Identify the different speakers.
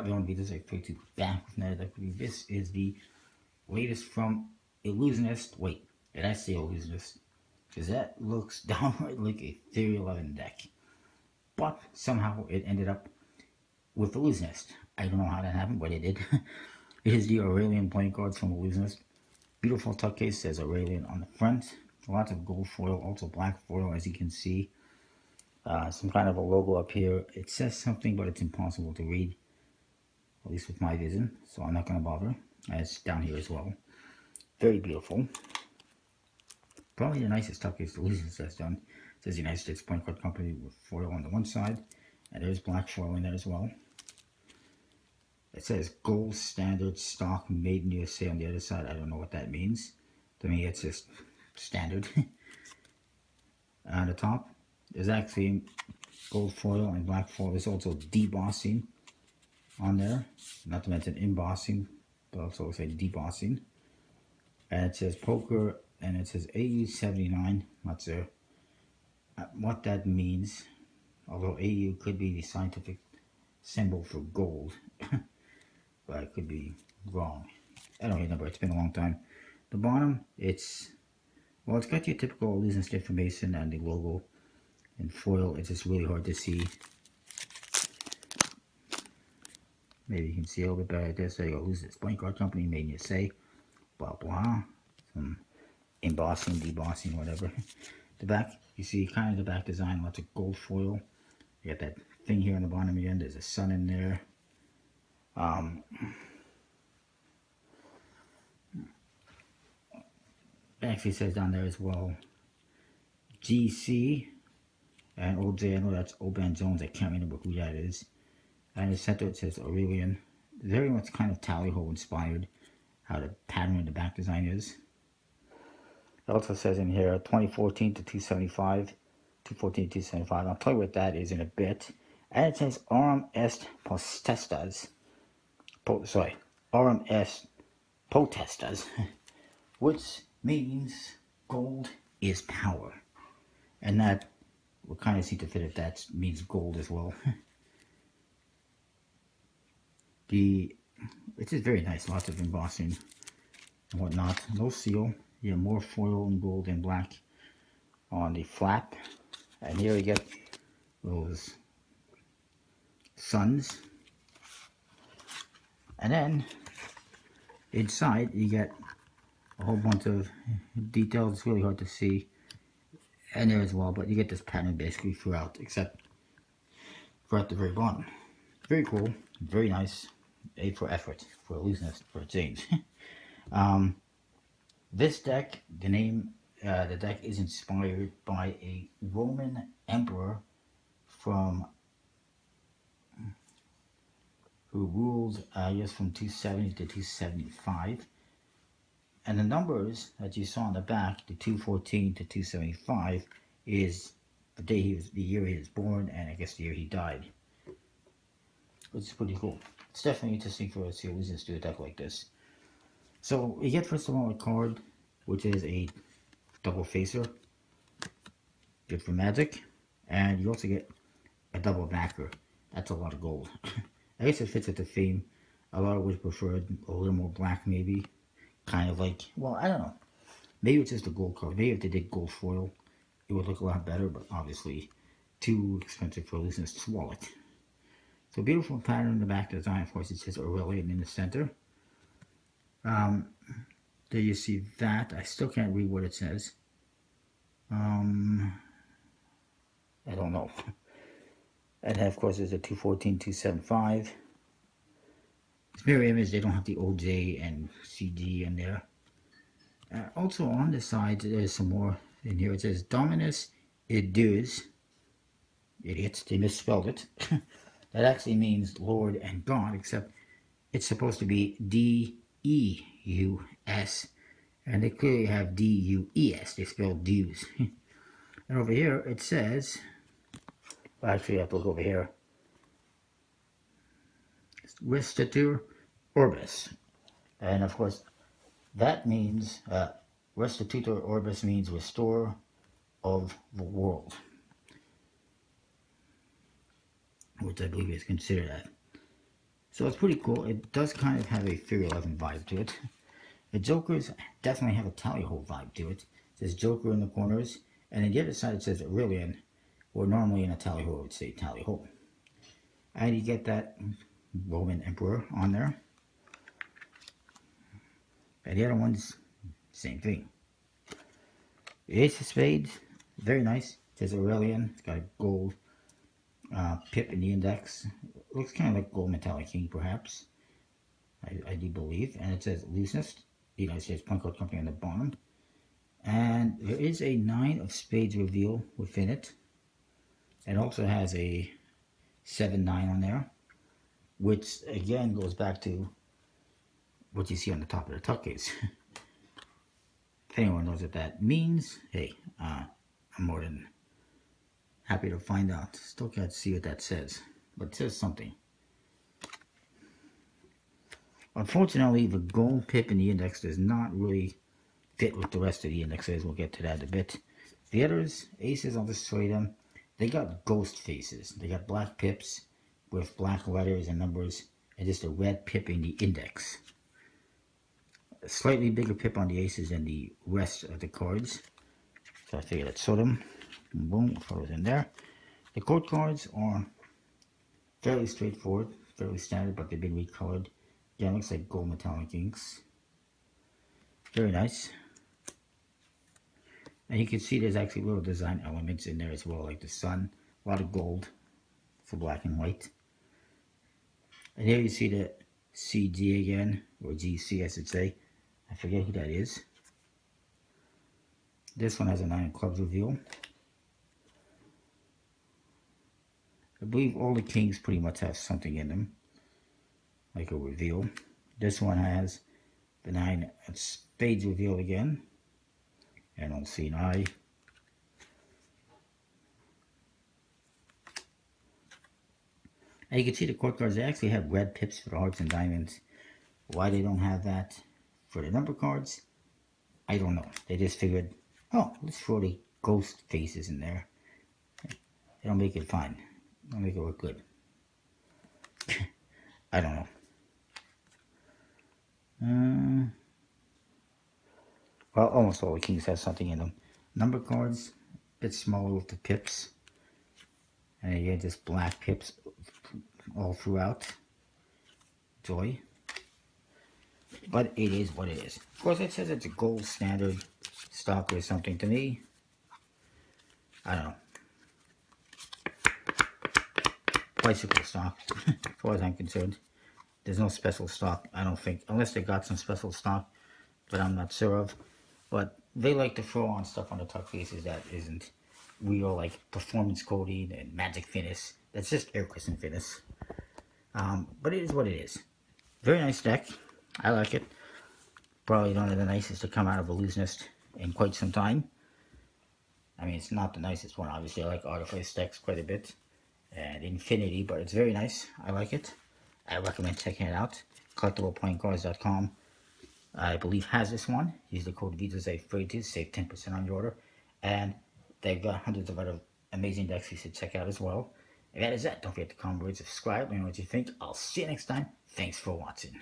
Speaker 1: everyone, be this a 32 back with another review. This is the latest from Ellusionist. Wait, did I say Ellusionist? Because that looks downright like a Theory 11 deck. But somehow it ended up with Ellusionist. I don't know how that happened, but it did. It is the Aurelian playing cards from Ellusionist. Beautiful tuck case, says Aurelian on the front. Lots of gold foil, also black foil, as you can see. Some kind of a logo up here. It says something, but it's impossible to read, at least with my vision, so I'm not going to bother. And it's down here as well. Very beautiful. Probably the nicest tuck case Ellusionist has done. It says United States Playing Card Company with foil on the one side, and there's black foil in there as well. It says gold standard stock made in USA on the other side. I don't know what that means. To me, it's just standard. On the top, there's actually gold foil and black foil. There's also debossing on there, not to mention embossing, but also say debossing. And it says poker, and it says AU79. Not sure what that means, although AU could be the scientific symbol for gold, but I could be wrong. I don't remember. It's been a long time. The bottom, it's got your typical Ellusionist information and the logo in foil. It's just really hard to see. Maybe you can see a little bit better right there. So you go, Ellusionist Playing Card Company made in USA, blah blah. Some embossing, debossing, whatever. The back, you see kind of the back design, lots of gold foil. You got that thing here on the bottom again. There's a sun in there. It actually says down there as well, GC and OJ. I know that's Oban Jones. I can't remember who that is. And in the center it says Aurelian. Very much kind of tally-ho inspired, how the pattern in the back design is. It also says in here 2014 to 275, 214 to 275. I'll tell you what that is in a bit. And it says Aurum est potestas. Aurum est potestas, which means gold is power. And that will kind of see to fit if that means gold as well. It is very nice, lots of embossing and whatnot. No seal. Yeah, more foil and gold and black on the flap. And here we get those suns. And then inside you get a whole bunch of details. It's really hard to see. And there as well, but you get this pattern basically throughout, except for at the very bottom. Very cool, very nice. A for effort, for Ellusionist, for a change. This deck, the deck is inspired by a Roman emperor who ruled, I guess, from 270 to 275. And the numbers that you saw on the back, the 214 to 275, is the year he was born, and I guess the year he died. Which is pretty cool. It's definitely interesting for us to Ellusionist do a deck like this. So you get first of all a card, which is a double facer, good for Magic, and you also get a double backer. That's a lot of gold. I guess it fits with the theme. A lot of would prefer a little more black, maybe. Kind of like, well, I don't know. Maybe it's just a gold card. Maybe if they did gold foil, it would look a lot better, but obviously too expensive for Ellusionist's wallet. So beautiful pattern in the back design. Of course, it says Aurelian in the center. There you see that. I still can't read what it says. I don't know. And of course, there's a 214, 275. It's mirror image. They don't have the OJ and CG in there. Also on the side, there's some more in here. It says Dominus Idus. Idiots, they misspelled it. That actually means Lord and God, except it's supposed to be D-E-U-S. And they clearly have D-U-E-S. They spelled Deus. And over here it says, well, actually I have to look over here. Restitur Orbis. And of course, that means, Restitutor Orbis means restore of the world, which I believe is considered that. So it's pretty cool. It does kind of have a Figure 11 vibe to it. The Jokers definitely have a tally hole vibe to it. It says Joker in the corners, and on the other side it says Aurelian, or normally in a tally hole it would say tally hole. And you get that Roman Emperor on there. And the other one's same thing. The Ace of Spades, very nice. It says Aurelian. It's got a gold pip in the index. It looks kind of like gold metallic ink, perhaps. I do believe. And it says Ellusionist, United States Punk Card Company on the bottom. And there is a 9 of Spades reveal within it. It also has a 7-9 on there, which again goes back to what you see on the top of the tuck case. If anyone knows what that means, hey, I'm more than happy to find out. Still can't see what that says, but it says something. Unfortunately, the gold pip in the index does not really fit with the rest of the indexes. We'll get to that in a bit. The others, aces, I'll just show you them. They got ghost faces. They got black pips with black letters and numbers, and just a red pip in the index. A slightly bigger pip on the aces than the rest of the cards. So I figured I'd show them. Boom, photos in there. The court cards are fairly straightforward, fairly standard, but they've been recolored. Again, looks like gold metallic inks. Very nice. And you can see there's actually little design elements in there as well, like the sun, a lot of gold for black and white. And here you see the CG again, or GC I should say. I forget who that is. This one has a 9 of clubs reveal. I believe all the kings pretty much have something in them, like a reveal. This one has the 9 of spades reveal again. I don't see an eye. And you can see the court cards, they actually have red pips for the hearts and diamonds. Why they don't have that for the number cards, I don't know. They just figured, oh, let's throw the ghost faces in there. It'll make it fine. It'll make it look good. I don't know. Well, almost all the kings have something in them. Number cards, a bit smaller with the pips. And again, just black pips all throughout. Joy. But it is what it is. Of course, it says it's a gold standard stock or something. To me, I don't know. Bicycle stock, as far as I'm concerned. There's no special stock, I don't think. Unless they got some special stock, but I'm not sure of. But they like to throw on stuff on the tuck cases that isn't real, like performance coating and magic finish. That's just air cushion finish. But it is what it is. Very nice deck. I like it. Probably one of the nicest to come out of Ellusionist in quite some time. I mean, it's not the nicest one, obviously. I like Artifice decks quite a bit. And Infinity, but it's very nice. I like it. I recommend checking it out. CollectiblePlayingCards.com, I believe, has this one. Use the code VITASAVE30 to save 10% on your order. And they've got hundreds of other amazing decks you should check out as well. And that is that. Don't forget to comment, rate, subscribe, let me know what you think. I'll see you next time. Thanks for watching.